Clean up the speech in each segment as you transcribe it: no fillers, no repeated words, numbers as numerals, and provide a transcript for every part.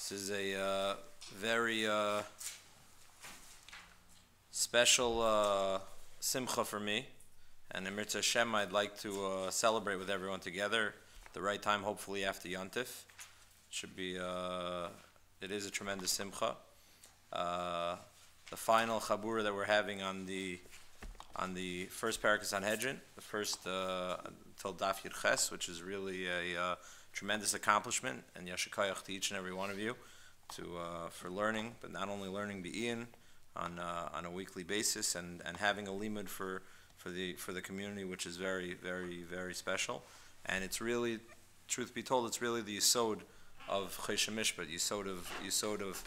This is a very special simcha for me, and in Mirza Hashem I'd like to celebrate with everyone together. The right time, hopefully after Yontif. Should be. It is a tremendous simcha. The final chabura that we're having on the first parak of Sanhedrin, the first till Daf Yud Ches, which is really a tremendous accomplishment, and yashikayach to each and every one of you for learning, but not only learning Be'in on a weekly basis, and having a limud for the community, which is very, very, very special. And it's really, truth be told, it's really the yisod of Choshen Mishpat, yisod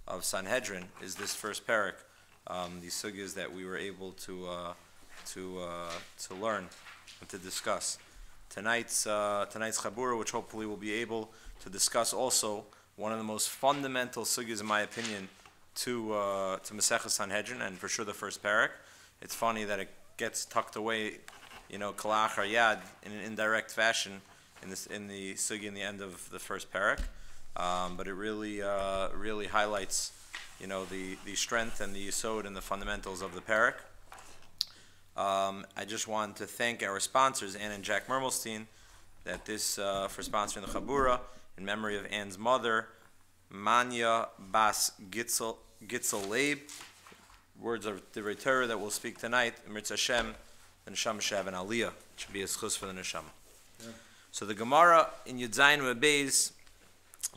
of Sanhedrin is this first parak. These sugyas that we were able to learn and to discuss. Tonight's chabura, which hopefully we'll be able to discuss also one of the most fundamental sugyas, in my opinion, to Masechah Sanhedrin, and for sure the first parak. It's funny that it gets tucked away, kalach or yad, in an indirect fashion in the sugi in the end of the first parak, but it really highlights the strength and the yisod and the fundamentals of the parak. I just want to thank our sponsors, Ann and Jack Mermelstein, for sponsoring the Chabura in memory of Ann's mother, Manya Bas Gitzel Leib. Words of the Torah that we'll speak tonight, Mirza Hashem, the Neshama Shav and Aliyah. It should be a schus for the Neshama. Yeah. So the Gemara in Yud Zayin Beis,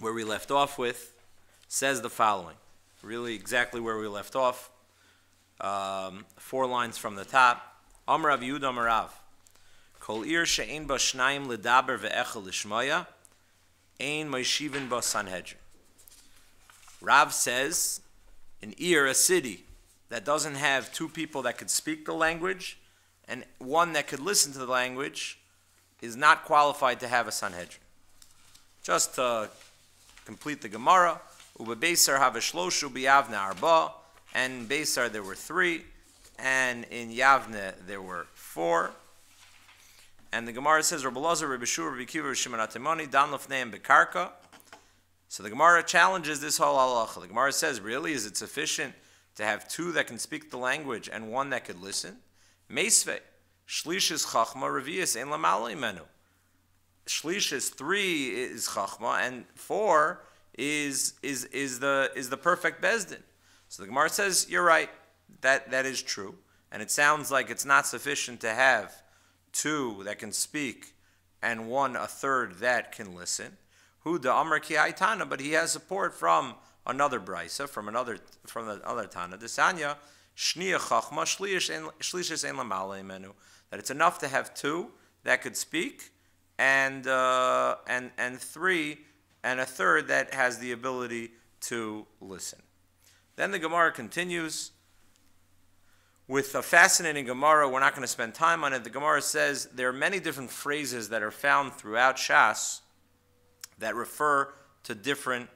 where we left off with, says the following. Really exactly where we left off. 4 lines from the top. Amar Rav Yehuda Amar Rav. Kol ir she'ein ba shnayim ledaber ve'echel lishmaya, ein moishivin ba Sanhedrin. Rav says, an Ir, a city that doesn't have 2 people that could speak the language and 1 that could listen to the language, is not qualified to have a Sanhedrin. Just to complete the Gemara, Uba Beisar have a Shloshu B'Yavne Arba, and in Beisar there were 3, and in Yavne there were 4. And the Gemara says, Rabbi Lazar, Rabbi Shur, Rabbi Kiva, Rabbi Shimon Atimoni, Dan Lefneim Bekarka. So the Gemara challenges this whole halacha. The Gemara says, really, is it sufficient to have 2 that can speak the language and 1 that could listen? Meisve, Shlish is Chachma, Revius, Ein Lamalei Menu. Shlish is 3 is Chachma, and 4 is the perfect Bezdin. So the Gemara says, you're right, that is true. And it sounds like it's not sufficient to have 2 that can speak and 1 a third that can listen. Who the Amar Ki Haitana, but he has support from another brisa, from the other Tana. Desanya Shniya Chachma Shlishis Ein Lamalei Menu. That it's enough to have 2 that could speak, and 3 and a third that has the ability to listen. Then the Gemara continues with a fascinating Gemara. We're not going to spend time on it. The Gemara says there are many different phrases that are found throughout Shas that refer to different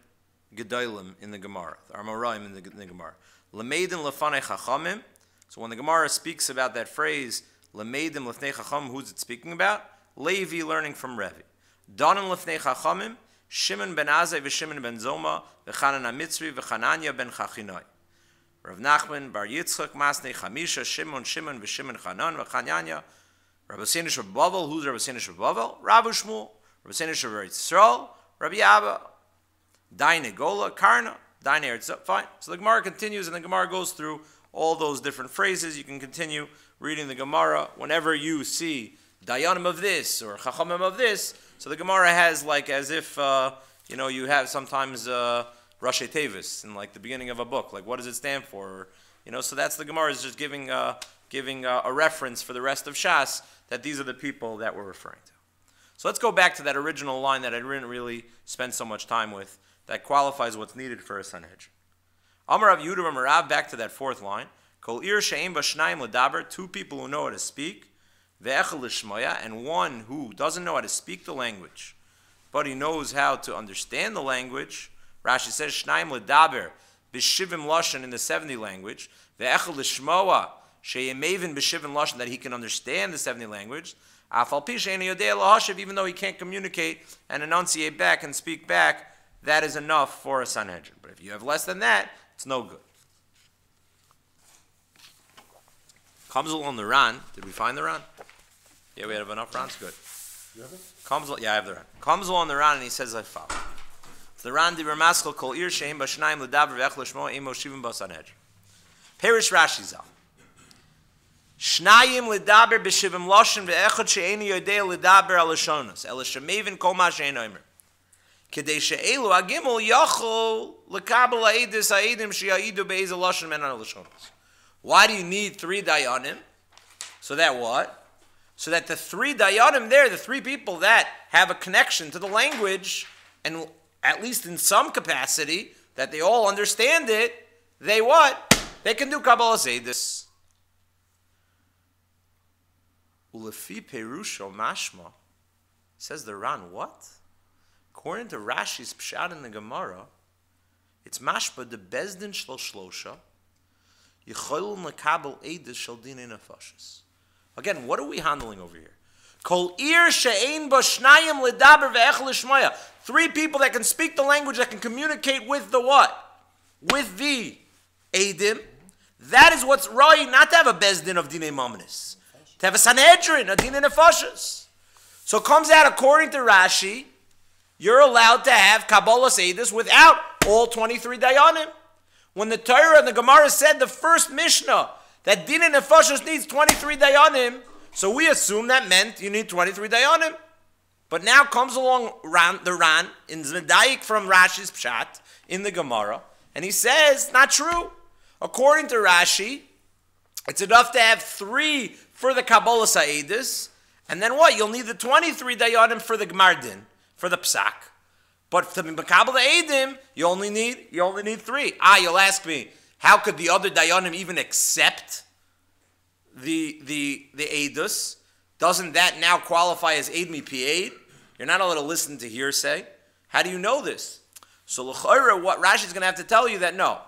Gedolim in the Gemara, or Amoraim in the Gemara. Lameidim lefanei chachamim. So when the Gemara speaks about that phrase, Lameidim lefnei chachamim, who's it speaking about? Levi learning from Revi. Danan lefnei chachamim, Shimon ben Azai v'Shimon ben Zoma v'Chanan HaMitzri v'Chananya ben Chachinoi. Rav Nachman bar Yitzchak masnei Chamisha, Shimon v'Shimon Chanan v'Chananya. Rabbi Sinish of Bavel, who's Rabbi Sinish of Bavel? Rabbi Shmuel. Rabbi Sinish of Eretz Yisrael, Rabbi Abba, Daine Gola, Karna, Daine Eretz. Fine. So the Gemara continues, and the Gemara goes through all those different phrases. You can continue reading the Gemara whenever you see Dayanim of this or Chachamim of this. So the Gemara has like as if you have sometimes Rashi Tevis in like the beginning of a book. Like what does it stand for? So that's the Gemara is just giving a reference for the rest of Shas that these are the people that we're referring to. So let's go back to that original line that I didn't really spend so much time with that qualifies what's needed for a Sanhedrin. Amar Rav Yehuda Amar Rav, back to that 4th line. Kol ir she'ein ba shnayim ledaber, 2 people who know how to speak, ve'echel lishmaya, and 1 who doesn't know how to speak the language, but he knows how to understand the language. Rashi says shnayim ledaber b'shivim lashon in the 70 language, ve'echel lishmoa she'yem mevin b'shivim lashon, that he can understand the 70 language. Even though he can't communicate and enunciate back and speak back that is enough for a Sanhedrin. But if you have less than that, it's no good. Comes along the Ran. Did we find the Ran? Yeah, we have enough Rans. Good. You have it? Yeah, I have the Ran. Comes along the Ran and he says like follows. The Ran di Ramaskal kol ir sheim b'shnayim l'daber v'ech l'shmo imo shivim b'sanhedrin. Perish Rashi zal. Shnayim l'daber b'shivim loshen v'echad she'eni yodei l'daber al l'shonos el shemevin kol ma she'en omer. Kedei she'elu agimel yachol l'Kabalat Eidus ha'edim she'ya'idu be'ez loshen men al l'shonos. Why do you need 3 dayanim? So that what? So that the 3 dayanim there, the 3 people that have a connection to the language, and at least in some capacity, that they all understand it, they what? They can do Kabalat Eidus. Ulefi perusho mashma, says the Ran, what? According to Rashi's Pshat in the Gemara, it's mashma the bezdin shlo shlosha, yichol nekabel eidus shel dinei nefashos. Again, what are we handling over here? Kol ir she'ein bo shnayim ledaber ve'ech l'shmoya. 3 people that can speak the language, that can communicate with the what? With the Eidim. That is what's right, not to have a bezdin of dinei mamanis. To have a sanhedrin, a dinei nefashos. So it comes out, according to Rashi, you're allowed to have Kabalat Eidus without all 23 dayanim. When the Torah and the Gemara said the first Mishnah that dinei nefashos needs 23 dayanim, so we assume that meant you need 23 dayanim. But now comes along the Ran in Zmedaik from Rashi's Pshat in the Gemara, and he says, not true. According to Rashi, it's enough to have 3 for the Kabalat Eidus, and then what? You'll need the 23 dayanim for the Gemar Din, for the Psak. But to be Kabalat Eidim, you only need 3. You'll ask me, how could the other dayanim even accept the Eidus? Doesn't that now qualify as Eid Mipi? You're not allowed to listen to hearsay. How do you know this? So l'chayra, what Rashi is going to have to tell you that no.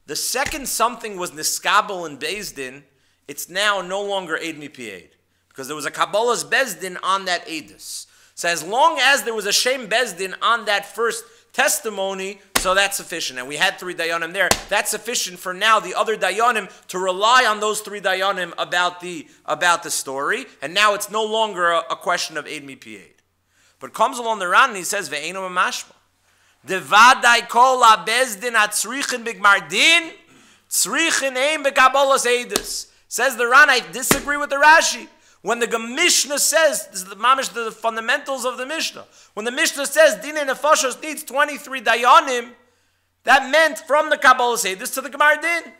The second something was niskabel and bezdin, it's now no longer Eid Mipi, because there was a Kabbalah's bezdin on that Eidus. So as long as there was a Shem bezdin on that first testimony, so that's sufficient. And we had 3 dayanim there. That's sufficient for now the other dayanim to rely on those 3 dayanim about the story. And now it's no longer a question of Eid Mipi. But comes along the Ran and he says, Ve'enu mashma. Devadai kol ha-bezdin ha-tzrichin b'gmar din, tzrichin ein b'Kabalat Eidus. Says the Ran, I disagree with the Rashi. When the Mishnah says, this is the fundamentals of the Mishnah, when the Mishnah says dinei nefashos needs 23 dayanim, that meant from the Kabalat Eidus to the Gemar Din.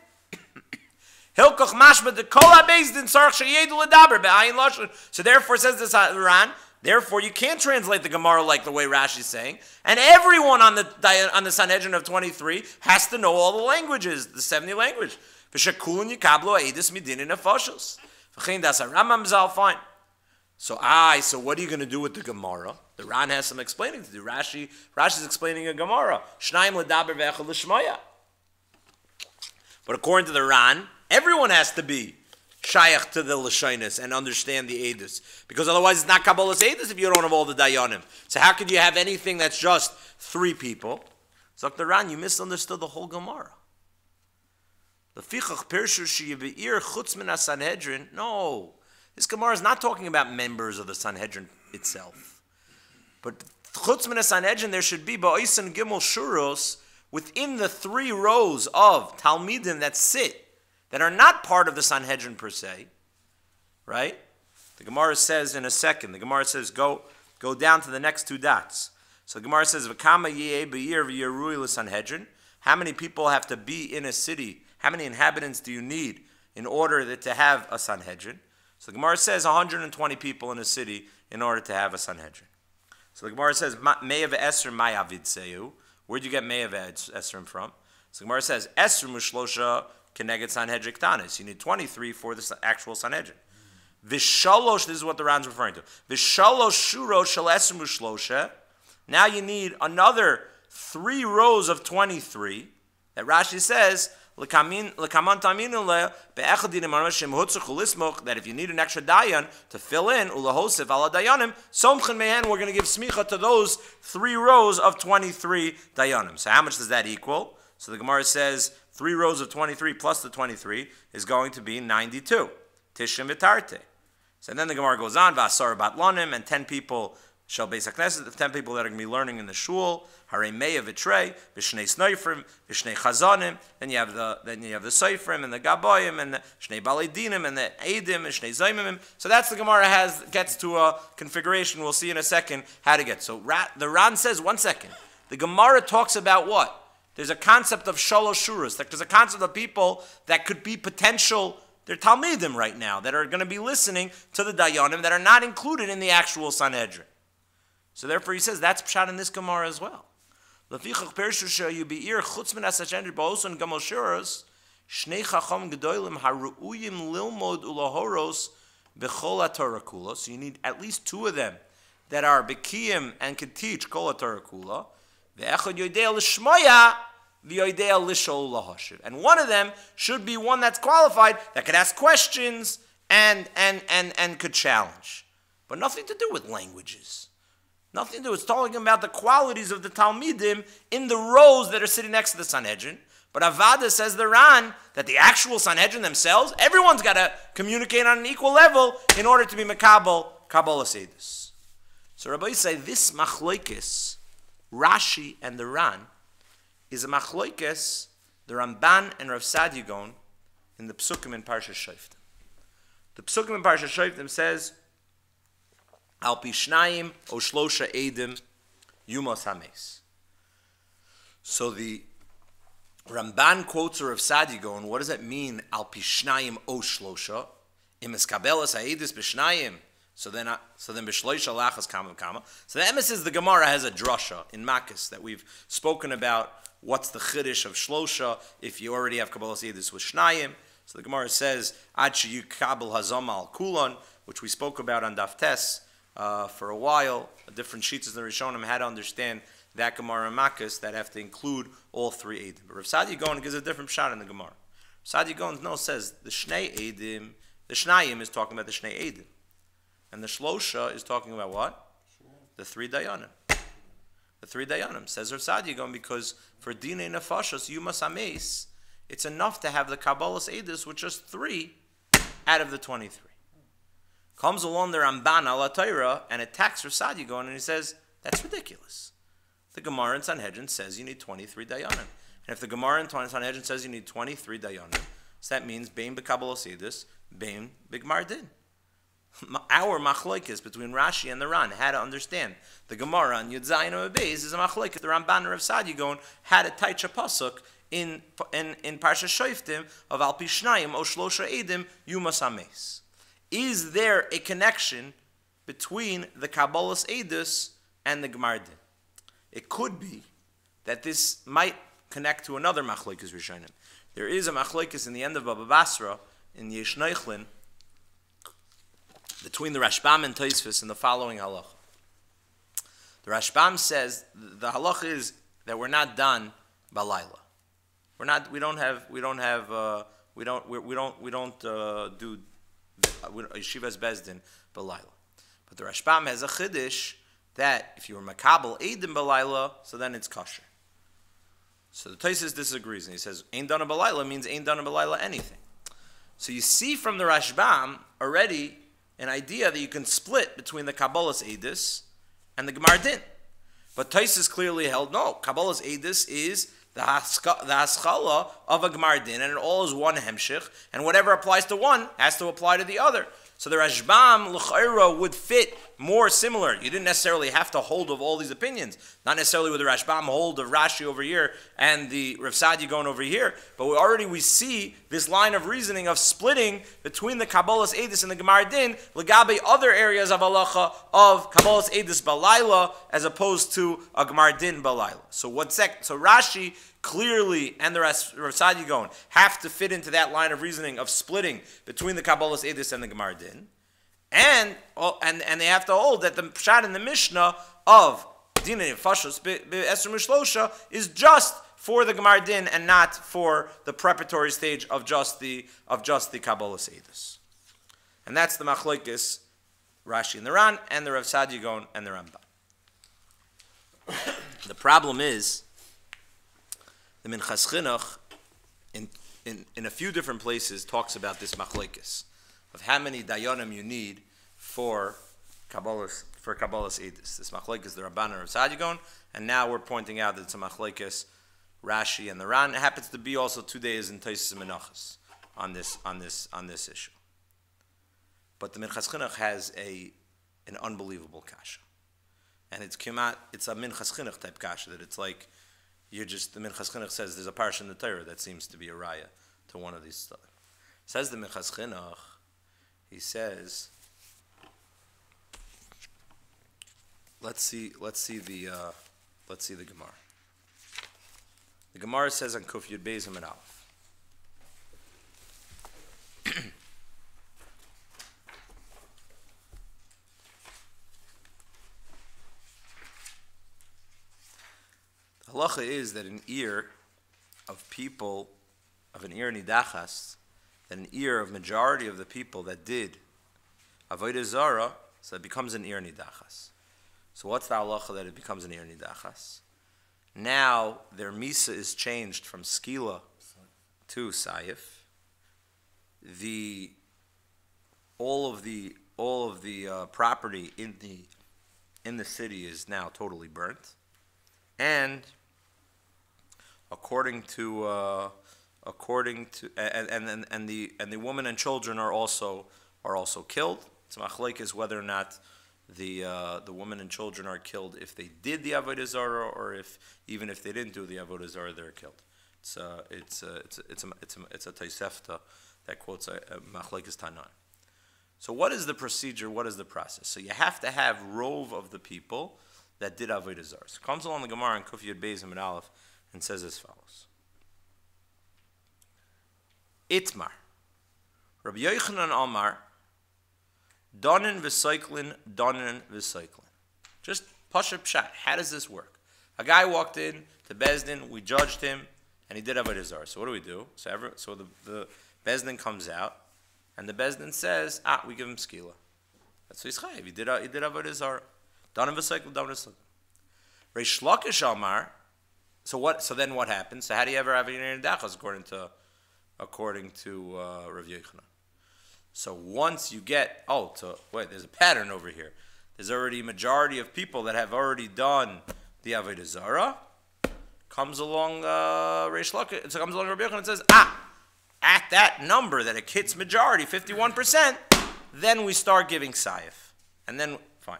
Hilkoch mashma de kol ha-bezdin sarach sheyedu ledaber be'ayin lashon. So therefore, says this Ran, therefore you can't translate the Gemara like the way Rashi is saying, and everyone on the Sanhedrin of 23 has to know all the languages, the 70 language. V'shekulun yikablu ha'eidus midinei nefashos. Fine. So what are you going to do with the Gemara? The Ran has some explaining to do. Rashi's explaining a Gemara. Shnayim ledaber ve'echad l'shmoya. But according to the Ran, everyone has to be shayach to the l'shonos and understand the Eidus. Because otherwise it's not Kabalat Eidus if you don't have all the dayanim. So how could you have anything that's just 3 people? So the Ran, you misunderstood the whole Gemara. No, this Gemara is not talking about members of the Sanhedrin itself. But chutz min Sanhedrin, there should be ba'oisen gimel shuros within the 3 rows of Talmidim that sit, that are not part of the Sanhedrin per se, right? The Gemara says in a second, the Gemara says go down to the next 2 dots. So the Gemara says, V'kama yeh b'yir v'yirui l'Sanhedrin. How many people have to be in a city? How many inhabitants do you need in order to have a Sanhedrin? So the Gemara says 120 people in a city in order to have a Sanhedrin. So the Gemara says, Me'av Esrim Mayavid Seyu. Where'd you get Me'av Esrim from? So the Gemara says, Esrim Ushlosha Keneged Sanhedrin Ktanis. You need 23 for the actual Sanhedrin. Vishalosh, this is what the Ran's referring to. Vishalosh Shuro Shal Esrim Ushlosha. Now you need another 3 rows of 23 that Rashi says, that if you need an extra dayan to fill in, ulahosif ala dayanim, somchen mehen, we're going to give smicha to those 3 rows of 23 dayanim. So how much does that equal? So the Gemara says 3 rows of 23 plus the 23 is going to be 92. Tishim v'tarte. So then the Gemara goes on, v'asar batlonim, and 10 people shall base hakneses, the 10 people that are going to be learning in the shul. Hare meya v'trei, v'shnei snoifrim, v'shnei chazanim. Then you have the soifrim and the gaboyim and the shnei balei dinim and the eidim and shnei zaymimim. So that's the Gemara gets to a configuration. We'll see in a second how to get. So the Ran says, 1 second. The Gemara talks about what? There's a concept of shalosh shuras. There's a concept of people that could be potential. They're Talmidim right now that are going to be listening to the Dayanim that are not included in the actual Sanhedrin. So therefore he says that's pshat in this Gemara as well. Lefichach perishu she'yubi'ir chutz min asachendri ba'oson gamol shuras shnei chacham gedolim haru'uyim lilmod ulahoros b'chol haTorah kula. So you need at least 2 of them that are bekiyim and can teach kol haTorah kula. Ve'echad yoidei l'shmoya v'yoidei l'shol lahashiv. And one of them should be one that's qualified, that could ask questions and could challenge. But nothing to do with languages. Nothing to do. It's talking about the qualities of the Talmidim in the rows that are sitting next to the Sanhedrin. But Avada says the Ran that the actual Sanhedrin themselves, everyone's got to communicate on an equal level in order to be Mekabel Kabalat Eidus. So Rabbi say this machloikis, Rashi and the Ran, is a machloikis, the Ramban and Rav Sadia Gaon in the Psukim in Parsha Shoftim. The Psukim in Parsha Shoftim says, Al pi shnayim o shlosha edim yumos hames. So the Ramban quotes Rav Sadia Gaon. What does that mean? Al pi shnayim o shlosha im eskabelas haedis b'shnayim. So then b'shloisha lachas kama. So the emes is the Gemara has a drasha in Makis that we've spoken about. What's the chiddush of shlosha if you already have Kabalat Eidus with shnayim? So the Gemara says ad sheyu kabel hazama al kulon, which we spoke about on Daf Tes for a while. Different sheets of the Rishonim had to understand that Gemara and Makis that have to include all 3 edim. But Rav Sadia Gaon gives a different shot in the Gemara. Rav Sadia Gaon says the shnei edim, the shnayim is talking about the shnei edim. And the shlosha is talking about what? The 3 dayanim. The 3 dayanim. Says Rav Sadia Gaon, because for dinei nefashos yumas hames, it's enough to have the Kabalat Eidus with just 3 out of the 23. Comes along the Ramban ala Torah and attacks Rav Sadia Gaon, and he says, that's ridiculous. The Gemara in Sanhedrin says you need 23 dayanim. And if the Gemara in Sanhedrin says you need 23 dayanim, so that means bein b'Kabalat Eidus, bein b'Gmar Din. Our machlokes between Rashi and the Ran had to understand the Gemara on Yud Zayin Beis is a machlokes. The Ramban and Rav Sadia Gaon had a taicha pasuk in Parsha Shoftim of Al pi shnayim o shlosha edim yumas hames. Is there a connection between the Kabalat Eidus and the Gmar Din? It could be that this might connect to another machlokes Rishonim. There is a machlokes in the end of Baba Basra in Yesh Neichlin between the Rashbam and Tosfos in the following halacha. The Rashbam says the halacha is that we're not done balayla. We don't do yeshivas bezdin balayla. But the Rashbam has a chiddush that if you were makabel eidim balayla, so then it's kosher. So the Tosfos disagrees and he says ain't done balayla means ain't done balayla anything. So you see from the Rashbam already an idea that you can split between the Kabalat Eidus and the Gmar Din. But Tosfos clearly held, no, Kabalat Eidus is the haskala of a Gmar Din, and it all is one hemshich, and whatever applies to one has to apply to the other. So the Rashbam l'chayra would fit more similar. You didn't necessarily have to hold of all these opinions. Not necessarily with the Rashbam hold of Rashi over here and the Rav Sadia Gaon over here, but we see this line of reasoning of splitting between the Kabalat Eidus and the Gmar Din legabe other areas of halacha of Kabalat Eidus balayla as opposed to a Gmar Din balayla. So so Rashi clearly and the Rav Sadia Gaon have to fit into that line of reasoning of splitting between the Kabalat Eidus and the Gmar Din. And they have to hold that the pshat in the Mishnah of Dinei Nefashos Be'esrim Mishlosha is just for the Gemar Din and not for the preparatory stage of just the Kabalat Eidus. And that's the Machlokes Rashi and the Ran and the Rav Saadia Gaon and the Rambam. The problem is the Minchas Chinuch in a few different places talks about this Machlokes of how many dayanim you need for Kabalas Eidus. This Machlokes the Rabban and Rav Saadia Gaon, and now we're pointing out that it's a Machlokes Rashi and the Ran. It happens to be also 2 days in Taisus and Menachos on this issue. But the Minchas Chinuch has an unbelievable kasha, and it's a Minchas Chinuch type kasha that it's like the Minchas Chinuch says there's a parsha in the Torah that seems to be a raya to one of these stuff. Says the Minchas Chinuch, he says, let's see the Gemara. The Gemara says on Kuf Yud Beis Amud Aleph. The halacha is that an ear of people, of an ear nidachas, that an ear of majority of the people that did avodah zara, so it becomes an ear nidachas. So what's the halacha that it becomes an ear nidachas? Now their misa is changed from skila to sayif. All of the property in the city is now totally burnt, and according to the women and children are also killed. It's machlokes whether or not the women and children are killed if they did the avodah zarah, or even if they didn't do the avodah zarah, they're killed. It's a Tosefta that quotes a machlokes Tanan. So what is the procedure? What is the process? So you have to have rove of the people that did avodah zarah. So comes along the Gemara in Kuf Yud Beis Amud Aleph and says as follows: Itmar, Rabbi Yochanan Amar, Donin v'Cyclin. Just pasha pshat. How does this work? A guy walked in to Bezdin, we judged him, and he did avodah zarah. So what do? So the Bezdin comes out, and the Bezdin says, we give him skila. That's what he's chayiv. He did avodah zarah. Donin v'Cyclin. Reish Lakish Amar. So then what happens? So how do you ever have an Yer Nidachas according to Rav Yochanan? So once you get there's a pattern over here. There's already a majority of people that have already done the avodah zarah. Comes along Reish Lakish. So comes along Rav Yochanan and says, at that number that it hits majority, 51%, then we start giving sayif, and then fine.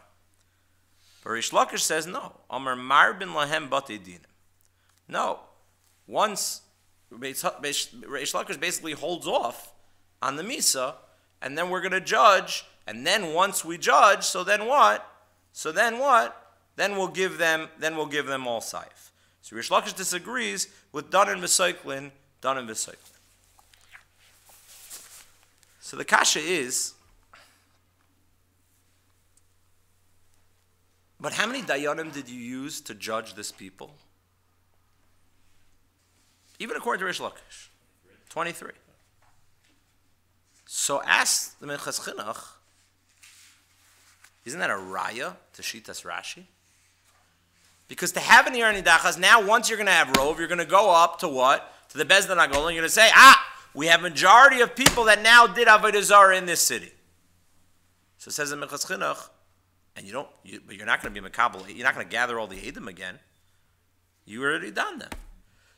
But Reish Lakish says no. Amar marbin lahem batei dinim. No. Once Reish Lakish basically holds off on the misa, and then we're going to judge, and then once we judge, so then what? Then we'll give them all saif. So Reish Lakish disagrees with Danan v'Cyclin. So the kasha is, but how many dayanim did you use to judge this people? Even according to Reish Lakish, 23. So ask the Minchas Chinuch, isn't that a raya to Shitas Rashi? Because to have an Yer Nidachas, now once you're going to have rove, you're going to go up to what? To the Bezdin Agol, and you're going to say, we have majority of people that now did avodah zarah in this city. So it says in Minchas Chinuch, and but you're not going to be Makabel, you're not going to gather all the Edom again. You already done them.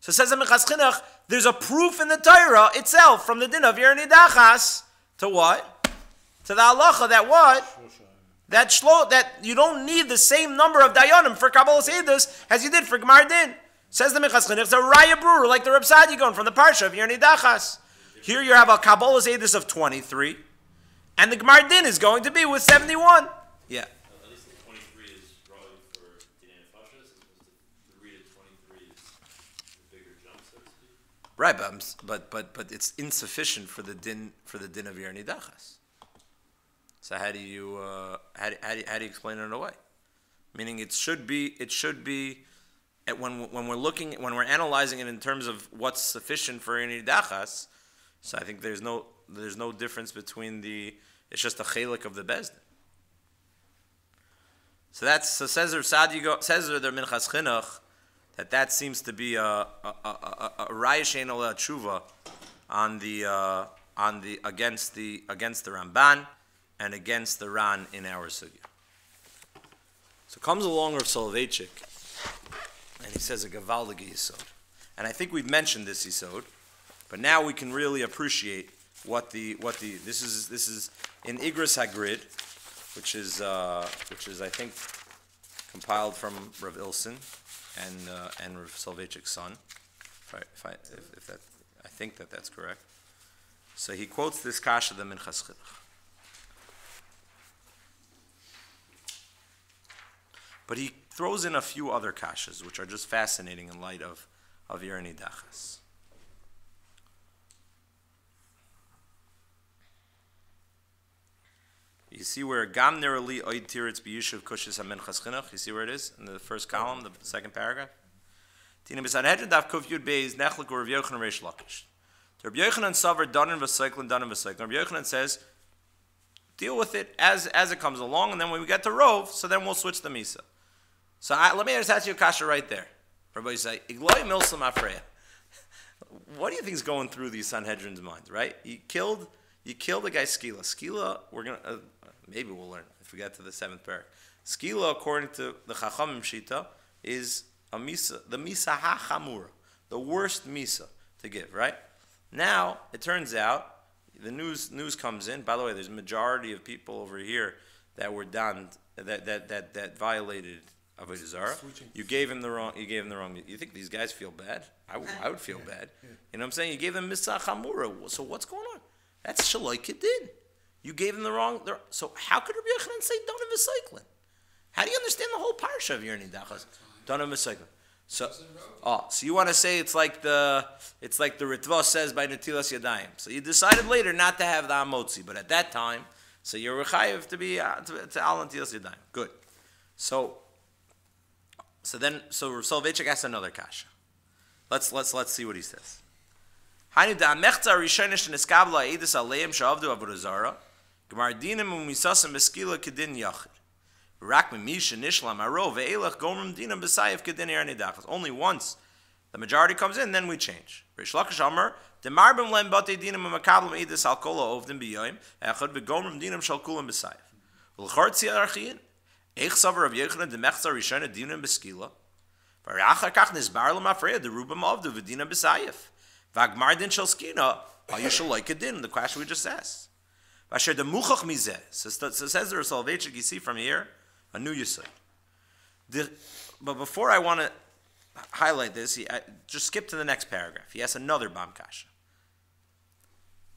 So it says in Minchas Chinuch, there's a proof in the Torah itself from the din of Yer Nidachas to what? To the halacha that what? That you don't need the same number of dayanim for Kabalat Eidus as you did for Gemar Din. Says the Minchas Chinuch, it's a raya brewer like the Rav Saadia Gaon from the parsha of Yer Nidachas. Here you have a Kabalat Eidus of 23, and the Gemar Din is going to be with 71. Yeah. At least the 23 is probably for Dinei Nefashos, as opposed to the read of 23 is the bigger jump, so to speak. Right, but it's insufficient for the din of Yer Nidachas. So how do you explain it away? Meaning it should be when we're analyzing it in terms of what's sufficient for Irni Dachas, so I think there's no difference between it's just a chelik of the Bezdin. So says the Minchas Chinuch that seems to be a Raya Shein Ola Tshuva on the against the Ramban and against the Ran in our sugya. So comes along Rav Soloveitchik, and he says a Gavaldig Yisod. And I think we've mentioned this Yisod, but now we can really appreciate what this is in Igros HaGrid, which is I think compiled from Rav Ilson and Rav Soloveitchik's son. I think that's correct. So he quotes this kasha the Minchas Chinuch. But he throws in a few other kashas, which are just fascinating in light of Irni Dachas. You see where Gam Nerali Oid Tiritz B'Yishuv Kushis HaMinchas Chinuch? You see where it is? In the first column, the second paragraph? Tina B'Sanhedrin Daf Kuf Yud Beis Nechlik or Rav Yochanan Reish Lakish. Rav Yochanan Savar Danan V'Cyclin Danan V'Cyclin. Rav Yochanan says, deal with it as it comes along, and then when we get to Rov, so then we'll switch the Misa. So let me just ask you a kasha right there. Everybody say, Igloi Milsam Afreya. What do you think is going through these Sanhedrin's minds, right? You killed the guy Skila. Skila, we're going to, maybe we'll learn if we get to the 7th parak. Skila, according to the Chachamim Shita, is a Misa, the Misa HaChamura, the worst Misa to give, right? Now, it turns out, the news comes in. By the way, there's a majority of people over here that were done, that violated Avodah Zarah. You gave him the wrong. You think these guys feel bad? I would feel bad. Yeah. You know what I'm saying? You gave them Misa Chamura. So what's going on? That's Shaloi Kedin. You gave them the wrong. So how could Rabbi Yochanan say Donav V'Cyclin? How do you understand the whole parsha of Irni Dachas? Donav V'Cyclin. So you want to say it's like the Ritva says by Netilas Yadayim. So you decided later not to have the Amotzi, but at that time, so you're rechayev to be to Al Netilas Yadayim. Good. So Rav Soloveitchik asks another kasha. Let's see what he says. Hainu da mechza rishonish neskabla Eidus aleim shavdu avodah zara gemar dinim umisasem beskila kedin yachid rak memisha nishlam aro ve'elach gomrim dinam b'sayif kedin Irni Dachas. Only once the majority comes in, then we change. Rish Lakish Amar demarbim lem batei dinim umakablam Eidus al kola ovdim b'yoyim echad v'gomrim dinam shal kulam b'sayif v'lchartzi archiyin. Eich savar Rav Yochanan de mechza rishona dinam beskila. V'reachar kach nisbar l'mafreya de rubam avdu v'dinam b'sayif. V'agmar din shel skina hayu shaloi kedin. The question we just asked. V'asher de muchach mizeh. So says the Rav Soloveitchik. You see from here a new yisod. But before I want to highlight this, just skip to the next paragraph. He has another bam kasha.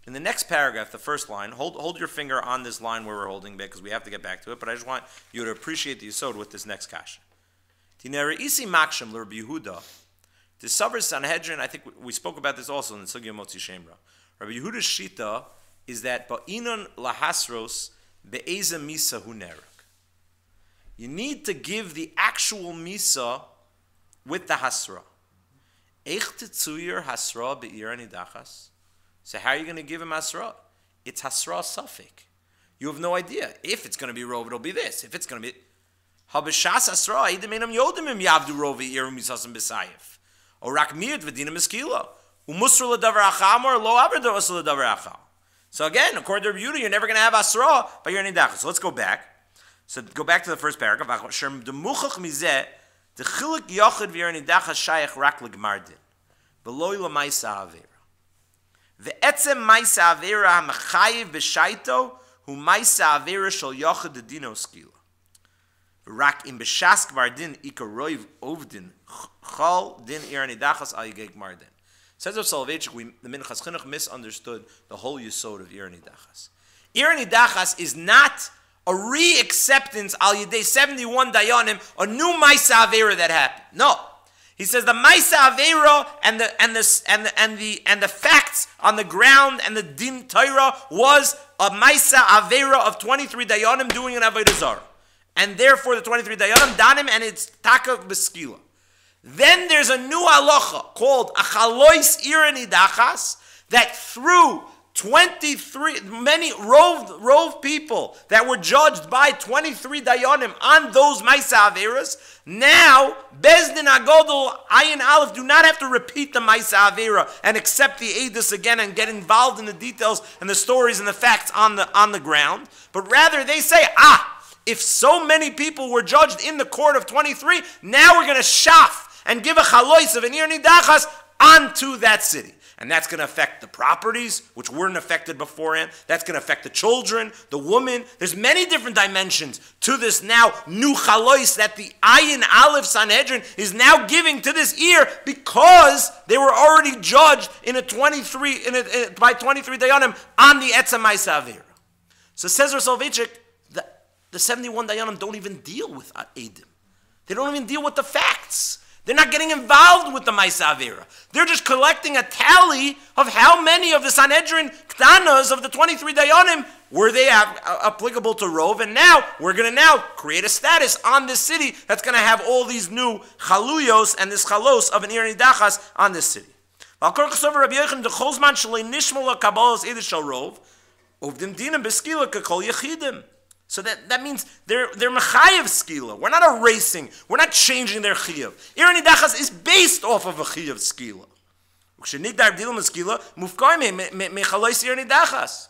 In the next paragraph, the first line, hold your finger on this line where we're holding because we have to get back to it, but I just want you to appreciate the yisod with this next kasha. Tinere isi makshim l'Rabbi Yehuda. The Savar Sanhedrin, I think we spoke about this also in the Sugya Motzi Shemra. Rabbi Yehuda's shita is that ba'inon lahasros be'eza misa hu nerek. You need to give the actual misa with the hasra. Eich tetzuyir hasra be'irani dachas. So how are you going to give him hasra? It's hasra safek. You have no idea. If it's going to be rov, it'll be this. If it's going to be habeshas hasra, idaminam yodimim yavdu rovi irum misasam b'sayif. Or rakmiyat v'dinam eskila. Umusr l'davar achamor lo aver d'osr l'davar acham. So again, according to Rabbi Yehuda, you're never going to have hasra by your nidachas. So let's go back. So go back to the first paragraph. Shem demuchach mizeh dechilik yachid v'yer nidachas shayach rak l'gmardin. V'loi l'maysa avera. Ve'etzem maysa avera ha'machayiv b'shaito hu maysa avera shal yachid d'dino skila. Rak im b'shas gmardin ika roiv ovdin chal din ir nidachas al yigei gmardin. Says of Soloveitchik, the Minchas Chinuch misunderstood the whole yisod of Ir Nidachas. Ir Nidachas is not a re-acceptance al yidei 71 dayanim, a new Maisa Avera that happened. No, he says the Maisa Avera and the facts on the ground and the Din Torah was a Maisa Avera of 23 dayanim doing an Avodah Zarah, and therefore the 23 dayanim danim and it's taka b'skila. Then there's a new halacha called achalois iranidachas that through 23 many rove people that were judged by 23 dayanim on those Maisa Averas. Now Bezdin Agodol Ayin Aleph do not have to repeat the Maisa Avera and accept the Eidus again and get involved in the details and the stories and the facts on the ground, but rather they say, if so many people were judged in the court of 23, now we're going to shaf and give a chalois of an ir nidachas onto that city. And that's going to affect the properties, which weren't affected beforehand. That's going to affect the children, the woman. There's many different dimensions to this now new chalois that the Ayin Aleph Sanhedrin is now giving to this ear because they were already judged by 23 dayanim on the Etzem Ma'aseh Avera. So says Rav Soloveitchik, the 71 dayanim don't even deal with Eidim. They don't even deal with the facts. They're not getting involved with the Ma'aseh Avera. They're just collecting a tally of how many of the Sanhedrin Ktanas of the 23 Dayanim were they applicable to Rov, and now we're going to now create a status on this city that's going to have all these new Chaluyos and this Chalos of an Ir Nidachas on this city. So that means they're mechayev skila. We're not erasing. We're not changing their chiyav. Ir nidachas is based off of a chiyav skila. Ukshenigdar b'dilim skila mufkoim mechalois ir nidachas.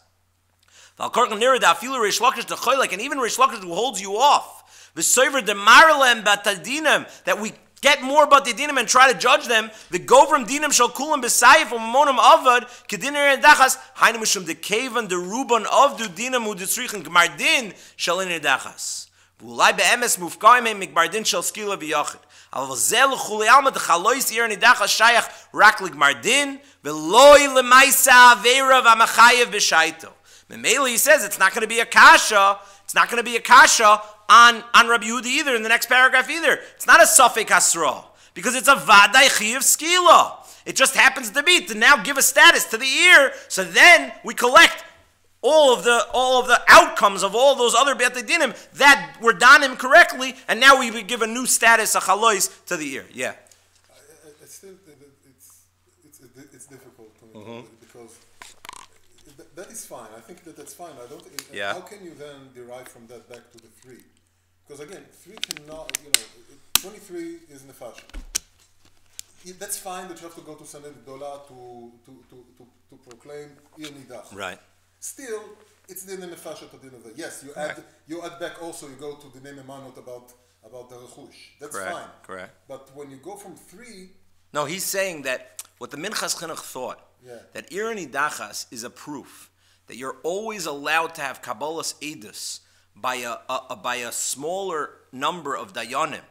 V'alkorkan nira da'afilu Reish Lakish dechoylek, and even Reish Lakish who holds you off. V'soiver demarlem batadinim, that we get more about the dinim and try to judge them. The govram dinim shall kulam b'sayif u'monim avad kediner edachas hainu mishum dekevan deruban of du dinim u'ditzrichen gmardin shall in edachas. V'ulai be'emes mufkaim mikmardin shall skila v'yachid. Al zel chuli alma d'chalois ir edachas shayach rak ligmardin v'loi l'maisa avera v'amachayev b'shaito. Memeli, he says it's not going to be a kasha. It's not going to be a kasha on Rabbi Yehuda either, in the next paragraph either. It's not a Safek Hasra, because it's a Vadai Chiyav Skila. It just happens to be to now give a status to the ear, so then we collect all of the outcomes of all those other Beit Dinim that were done incorrectly, and now we give a new status, a Chalois, to the ear. Yeah. It's difficult to me because that is fine. I think that's fine. I don't. Yeah. How can you then derive from that back to the 3? Because again, 3 cannot. 23 is nefasha. That's fine that you have to go to Saned Dola to proclaim Ir Nidach. Right. Still, it's the nefasha to the nefasha. Yes, you add back also. You go to the name Emanot about the rechush. That's fine. Correct. But when you go from 3. No, he's saying that what the Minchas Chinuch thought, that Ir Nidachas is a proof that you're always allowed to have Kabalat Eidus by a smaller number of dayanim,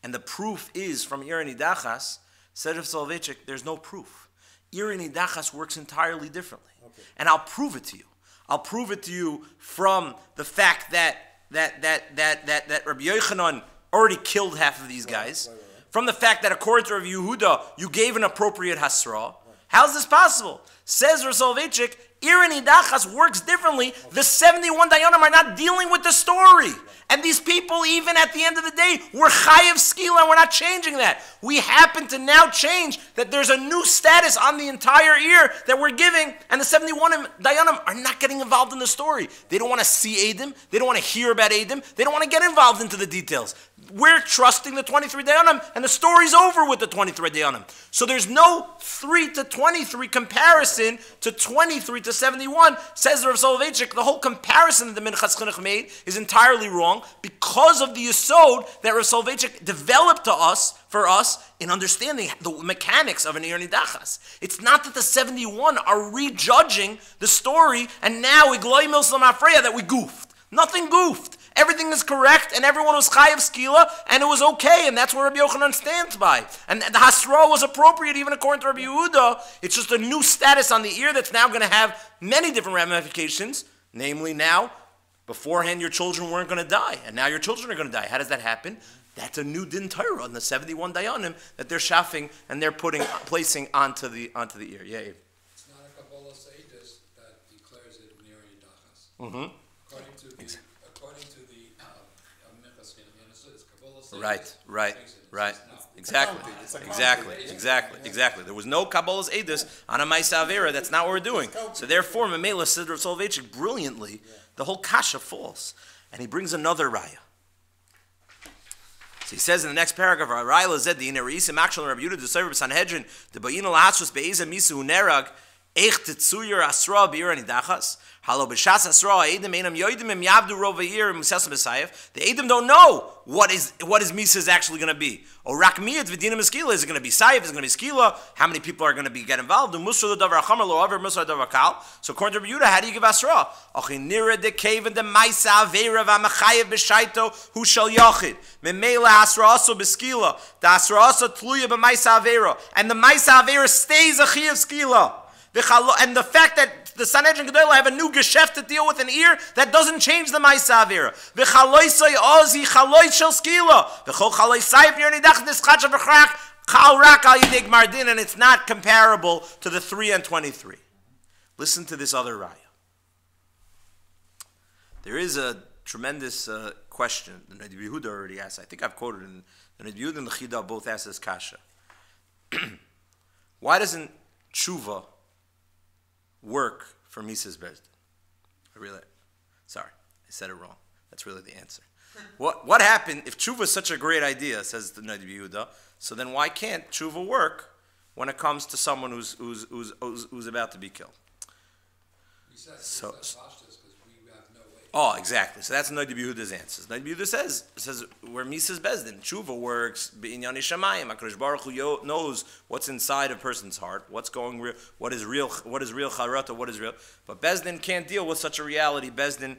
and the proof is from Ir Nidachas. Said Rav Soloveitchik, there's no proof. Ir Nidachas works entirely differently, and I'll prove it to you. I'll prove it to you from the fact that Rabbi Yochanan already killed half of these guys. From the fact that according to Rav Yehuda, you gave an appropriate hasra. How's this possible? Says Rav Soloveitchik, Ir Nidachas works differently. The 71 dayanim are not dealing with the story. And these people, even at the end of the day, were chayav skila, and we're not changing that. We happen to now change that there's a new status on the entire ear that we're giving, and the 71 dayanim are not getting involved in the story. They don't want to see Eidim. They don't want to hear about Eidim. They don't want to get involved into the details. We're trusting the 23 dayanim, and the story's over with the 23 dayanim. So there's no 3 to 23 comparison to 23 to 71. Says Rav Soloveitchik, the whole comparison that the Minchas Chinuch made is entirely wrong because of the yesod that Rav Soloveitchik developed for us in understanding the mechanics of an Ir Nidachas. It's not that the 71 are rejudging the story and now we gloy milsam afreya that we goofed. Nothing goofed. Everything is correct, and everyone was chayav skila, and it was okay, and that's what Rabbi Yochanan stands by. And the hasra was appropriate even according to Rabbi Yehuda. It's just a new status on the ear that's now going to have many different ramifications. Namely, now, beforehand your children weren't going to die, and now your children are going to die. How does that happen? That's a new din Torah on the 71 dayanim that they're shafing and they're placing onto the ear. Yeah. It's not a Kabalat Eidus that declares it near Nidachas. According to the Minchas Chinuch, it's Kabalat Kabbalah says Right, this, right, fix it. It's right. just not. Exactly, accounting. It's accounting. exactly. There was no Kabbalas Eidus on a Maisa Avera. That's not what we're doing. So therefore, Mamela Sidra Soloveitchik brilliantly, the whole kasha falls. And he brings another raya. So he says in the next paragraph, Raya Lazed, the Inereisim, actual Rabbi Yehuda, the Sefer Sanhedrin, the Bayin al-Hasrus, Be'eza Misu Nerag, Eich Tetsuyer Asra Be'ir Anidachas, Halo B'Shas Asra, Eidim Einam Yoidim Im Yavdu Rovair Im Musasa B'Sayef. The Eidim don't know what is Misa is actually going to be. Or Rakmiyat V'Dina Meskila, is it going to be Sayef, is it going to be Skila? How many people are going to get involved? Musar L'Davar Chamer Lo Aver Musar L'Davar Kal. So according to Rabbi Yehuda, how do you give Asra? Ochinira De Kaven De Maisa Avera V'Amachayev B'Shaito Hu Shal Yachid. Memela Asra Aso B'Skila. The Asra Aso Tluya B'Maisa Avera. And the Maisa Avera stays a Chiyav Skila. And the fact that the Sanhedrin Gedolah have a new geschäft to deal with an ear, that doesn't change the Maisa Avera. V'chaloisoi ozi chalois shel skila. V'chol chalois sayif nirnidach nischach v'chrak chal rak al yidig mardin, and it's not comparable to the 3 and 23. Listen to this other raya. There is a tremendous question that Rabbi Yehuda already asked. I think I've quoted in the Rabbi Yehuda and the Chida both asked this kasha. Why doesn't tshuva work for Mises Bezdin? Sorry, I said it wrong. That's really the answer. What happened if tshuva is such a great idea, says the Rabbi Yehuda, so then why can't tshuva work when it comes to someone who's about to be killed? We said So- because we have no way. Oh, exactly. So that's Rabbi Yehuda's answer. Rabbi Yehuda says where Mises Bezdin, tshuva works b'inyan shamayim. HaKadosh Baruch Hu knows what's inside a person's heart, what is real charata, what is real. But Bezdin can't deal with such a reality. Bezdin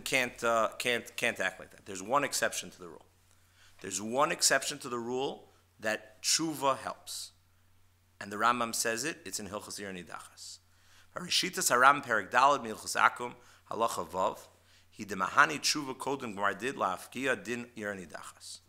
can't act like that. There's one exception to the rule. There's one exception to the rule that tshuva helps, and the Rambam says it. It's in Hilchos Ir Nidachas. Harishitas Haram Perek Daled Milchos Akum Halacha Vav. He demahani tshuva kodem gmardid laafkia din Ir Nidachas.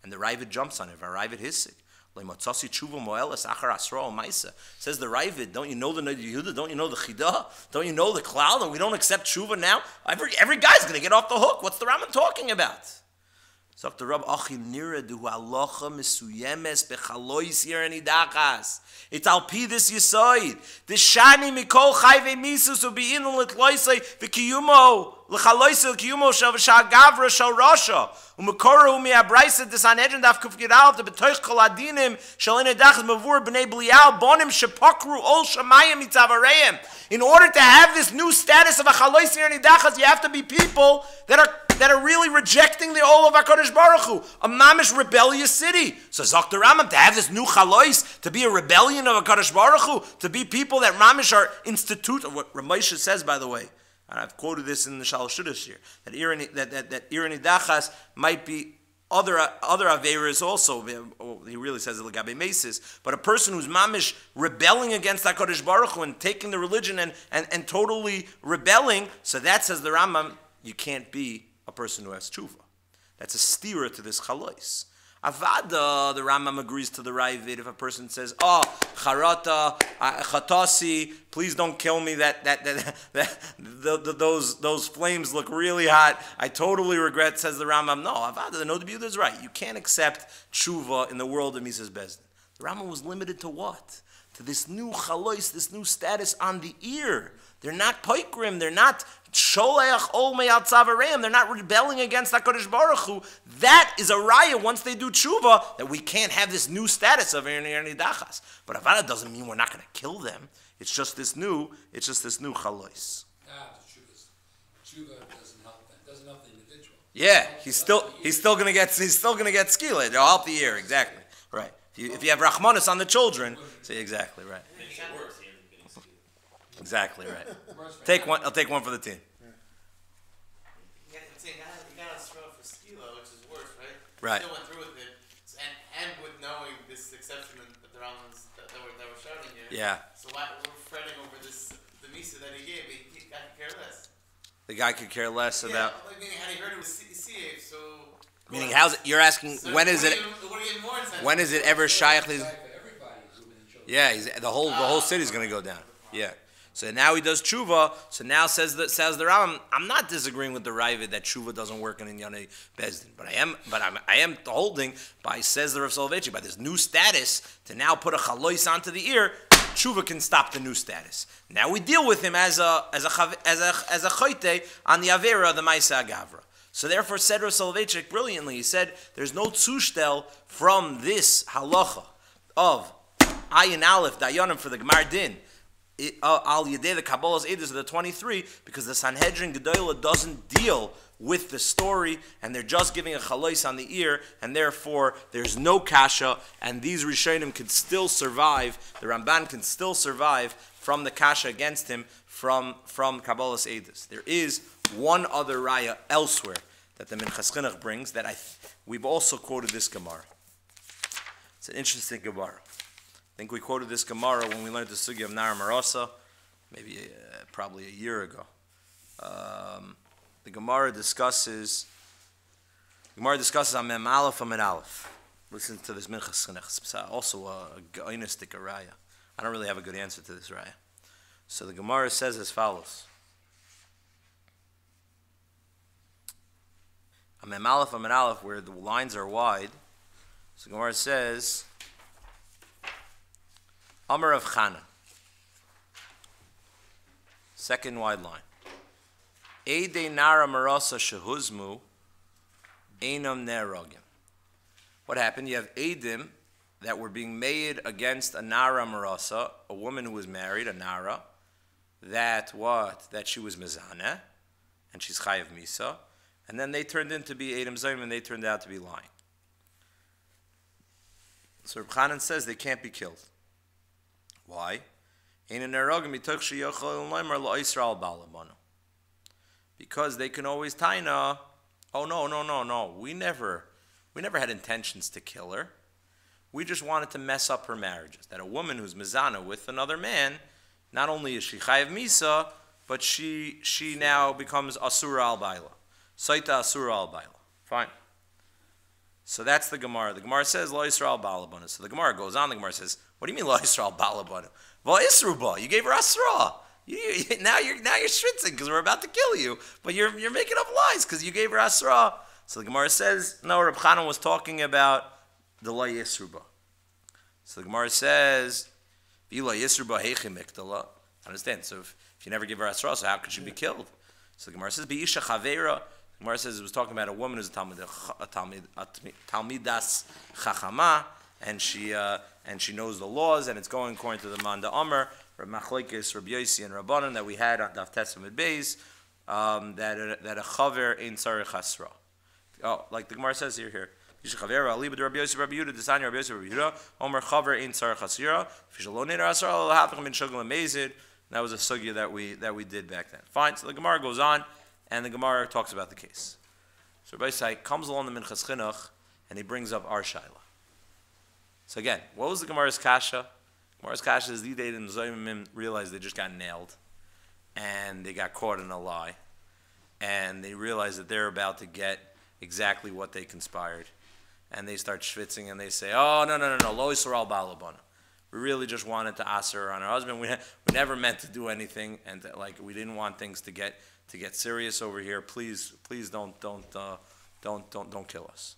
And the Ravid jumps on it. Ravid Hisik. Lemotzasi tshuva moelas achar asra ma'isa. Says the Ravid, don't you know the Yehuda? Don't you know the Chida? Don't you know the cloud? And we don't accept tshuva now? Every guy's going to get off the hook. What's the Rambam talking about? So the Rab Achim Nira du halacha mesuyemes bechalois Ir Nidachas. It's al pi this yisoid. The shani mikol chayve misus ubein l'tloisei v'kiyumo l'chaloisei l'kiyumo shal v'shal gavra shal rasha u'mekora u'mi'abraisa the Sanhedrin daf kuf gidal the betoich kol adinim shal in edachas mavur b'nei Belial bonim shepakru ol shamayim mitzavareim. In order to have this new status of a chalois Ir Nidachas, you have to be people that are really rejecting the all of HaKadosh Baruch Hu, a mamish rebellious city. So Dr. Rambam, to have this new chalois, to be a rebellion of HaKadosh Baruch Hu, to be people that mamish are institute, what Ramesha says, by the way, and I've quoted this in the Shalosh Shudas here, that Ir Nidachas might be other averas also. He really says it l'gabe mesis, but a person who's mamish rebelling against HaKadosh Baruch Hu and taking the religion and totally rebelling, so that, says the Rambam, you can't be a person who has tshuva. That's a steerer to this chalois. Avada, the Rambam agrees to the Ravid. If a person says, "Oh, charata, chatasi, please don't kill me. Those flames look really hot. I totally regret." Says the Rambam. No, Avada, the Rabbi Yehuda is right. You can't accept tshuva in the world of Mises Bezdin. The Rambam was limited to what? To this new chalois, this new status on the ear. They're not poikrim. They're not sholeach ol me'al tzavareim. They're not rebelling against HaKadosh Baruch Hu. That is a raya once they do tshuva that we can't have this new status of Ir Nidachas. But Avada doesn't mean we're not going to kill them. It's just this new chalois. Tshuva doesn't help them. Doesn't help the individual. Yeah, he's still going to get skila. They'll help the ear, exactly. Right. If you have rachmanis on the children, say exactly right. Exactly right. I'll take one for the team. You got to throw for skila, which is worse, right? Right. Still went through with it, and with knowing this exception that the Rambams that were shouting here. Yeah. So why we're fretting over the misa that he gave? He got to care less. The guy could care less about. I mean, had he heard it was CA, so. Meaning, you're asking So when is it? more incentive? When is it ever shaykh? It's like for everybody, women and children. Yeah, the whole city's going to go down. Yeah. So now he does tshuva. So now says the Rambam, I'm not disagreeing with the Ravid that tshuva doesn't work in Inyanei Bezdin, but I am holding by, says the Rav Soloveitchik, by this new status to now put a chalois onto the ear. Tshuva can stop the new status. Now we deal with him as a choite on the avera, the Maisa Gavra. So therefore, said Rav Soloveitchik brilliantly, he said there's no tzushtel from this halacha of ayin aleph dayanim for the Gemar Din al yedei the Kabalat Eidus of the 23, because the Sanhedrin Gedolah doesn't deal with the story, and they're just giving a chalois on the ear, and therefore there's no kasha, and these Rishonim can still survive, the Ramban can still survive from the kasha against him from Kabalat Eidus. There is one other raya elsewhere that the Minchas Chinuch brings that we've also quoted this Gemara. It's an interesting Gemara. I think we quoted this Gemara when we learned the Sugya of Nara Marasa, maybe probably a year ago. The Gemara discusses on Mem Aleph and Mem Aleph. Listen to this Minchas Chinuch. It's also a gainistic raya. I don't really have a good answer to this raya. So the Gemara says as follows. On Mem Aleph and Mem Aleph, where the lines are wide, so the Gemara says, Amar of Chana. Second wide line. Eidei nara marasa shehuzmu einam nerogim. What happened? You have Eidim that were being made against a nara marasa, a woman who was married, a nara, that she was mezaneh, and she's chayav misa, and then they turned into be Eidim Zayim, and they turned out to be lying. So Reb Chanan says they can't be killed. Why? Because they can always taina, oh no, we never had intentions to kill her. We just wanted to mess up her marriages. That a woman who's mezana with another man, not only is she chayav misa, but she now becomes asura al baila. Saita asura al baila. Fine. So that's the Gemara. The Gemara says lo Yisrael balabana. So the Gemara goes on. The Gemara says, what do you mean lo Yisrael balabana? Well, Isruba, you gave her asra. Now you're schwitzing because we're about to kill you, but you're making up lies because you gave her asra. So the Gemara says, no, Reb Chanan was talking about the la Yisruba. So the Gemara says, "V'la Yisruba heichim miktala." Understand? So if you never give her asra, so how could she be killed? So the Gemara says, "B'isha chavera." The Gemara says it was talking about a woman who's a talmidas chachama, and she knows the laws, and it's going according to the Manda Amar, Reb Machlokes, Reb Yosi, and Rabbanan that we had on Daf Tesam at Beis, that a chaver ein tzarich asra. Oh, like the Gemara says here. That was a sugya that we did back then. Fine. So the Gemara goes on, and the Gemara talks about the case. So Rabbi Sai comes along the Minchas Chinuch, and he brings up our shaila. So again, what was the Gemara's kasha? Gemara's kasha is the day that Zoymim realized they just got nailed, and they got caught in a lie, and they realized that they're about to get exactly what they conspired. And they start schwitzing and they say, oh, no, lo Yisrael balabana. We really just wanted to ask her on her husband. We never meant to do anything, and we didn't want things to get serious over here. Please don't kill us.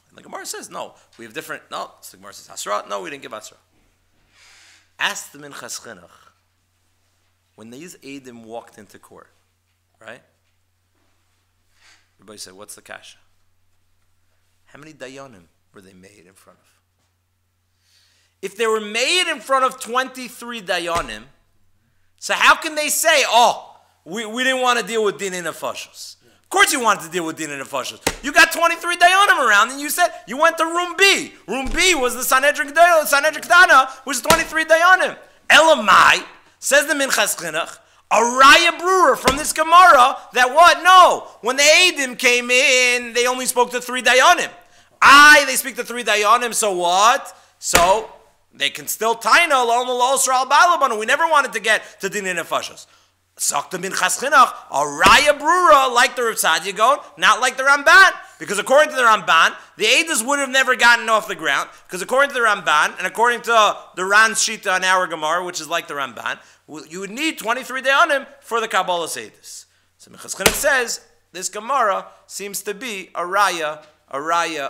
And the Gemara says, no, we have different, no. So the Gemara says, Hasra, no, we didn't give Hasra. Ask the Minchas Chinuch, when these Eidim walked into court, right? Everybody said, what's the kasha? How many dayanim were they made in front of? If they were made in front of 23 dayanim, so how can they say, oh, we didn't want to deal with din in nefashos? Yeah. Of course you wanted to deal with din in nefashos. You got 23 dayanim around, and you said you went to room B. Room B was the Sanhedrin Kedana, which is 23 dayanim. Elamai, says the Minchas Chinuch, a raya brewer from this Gemara that what? No. When the Eidim came in, they only spoke to 3 dayanim. They speak to 3 dayanim, so what? So they can still taina lo Yisrael balabana. We never wanted to get to din nefashos. Sakta bin Chaschinach, a Raya Brura like the Rav Sadia Gaon, not like the Ramban. Because according to the Ramban, the Eidus would have never gotten off the ground. Because according to the Ramban, and according to the Ran Shita on our Gemara, which is like the Ramban, you would need 23 Dayanim for the Kabalat Eidus. So Chaschinach says, this Gemara seems to be a Raya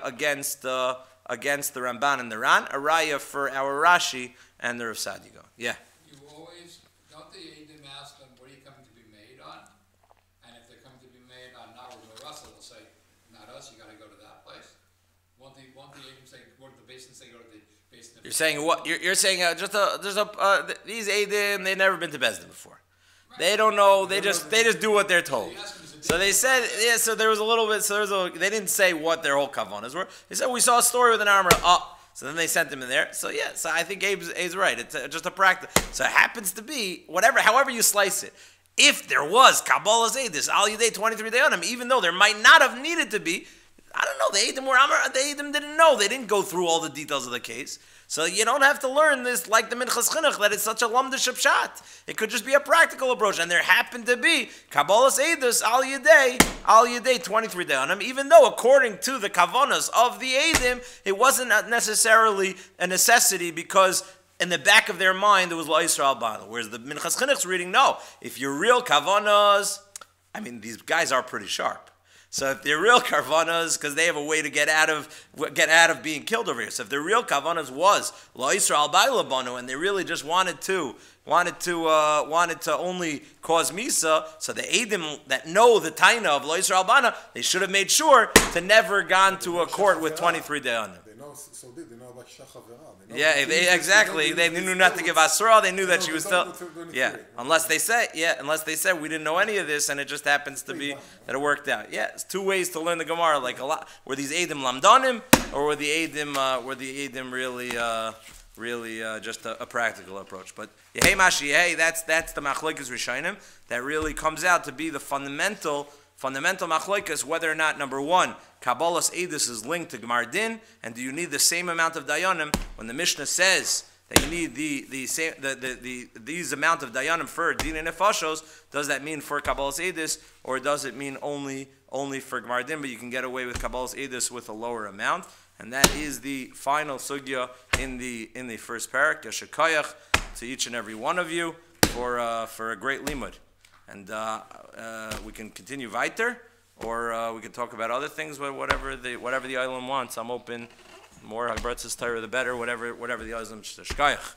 against the Ramban and the Ran, a Raya for our Rashi and the Rav Sadia Gaon. Yeah. Don't the Eidim ask them, what are you coming to be made on? And if they're coming to be made on Nawar or Russell, they'll say, not us, you got to go to that place. Won't the Eidim say, go to the basin, say, go to the basin? You're saying what? You're saying these Eidim, they've never been to Bezdin before. Right. They don't know. They just do what they're told. So they said, yeah. So there was a little bit. They didn't say what their whole kavanas were. They said we saw a story with an armor. So then they sent him in there. So yeah, so I think Abe's right. It's just a practice. So it happens to be, however you slice it. If there was Kabalat Eidus, Al Yidei 23 Dayanim, even though there might not have needed to be, I don't know, the Eidim didn't know. They didn't go through all the details of the case. So you don't have to learn this like the Minchas Chinuch, that it's such a lamda shapshat. It could just be a practical approach. And there happened to be Kabalat Eidus al Yidei 23 Dayanim, even though according to the kavanas of the Eidim, it wasn't necessarily a necessity because in the back of their mind it was La Yisrael Bana. Whereas the Minchas Chinuch's reading, no. If you're real kavanas, I mean, these guys are pretty sharp. So if they're real karvanas, because they have a way to get out of being killed over here. So if their real karvanas was La Yisrael Ba'ilabanu, and they really just wanted to only cause misa, so the Eidim that know the taina of La Yisrael Bana, they should have made sure to never gone to a court with 23 dayanim. They know about Shachavera. Yeah, exactly. They knew not to give Asra. They knew that she was still. Yeah, unless they say we didn't know any of this, and it just happens to be that it worked out. Yeah, it's two ways to learn the Gemara. Like a lot, were these Eidim lamdanim, or were the Eidim really just a practical approach? But Yehei Mashi, that's the Machlokes Rishonim that really comes out to be the fundamental machlokes, whether or not, number one, Kabalat Eidus is linked to Gemar Din, and do you need the same amount of dayanim? When the Mishnah says that you need these amount of dayanim for Din and Nefashos, does that mean for Kabalat Eidus, or does it mean only for Gemar Din? But you can get away with Kabalat Eidus with a lower amount, and that is the final sugya in the first parak. Yashakayach to each and every one of you for a great limud. And we can continue weiter, or we can talk about other things, whatever the island wants. I'm open. More Habratz's Torah, the better. Whatever the island shkayach.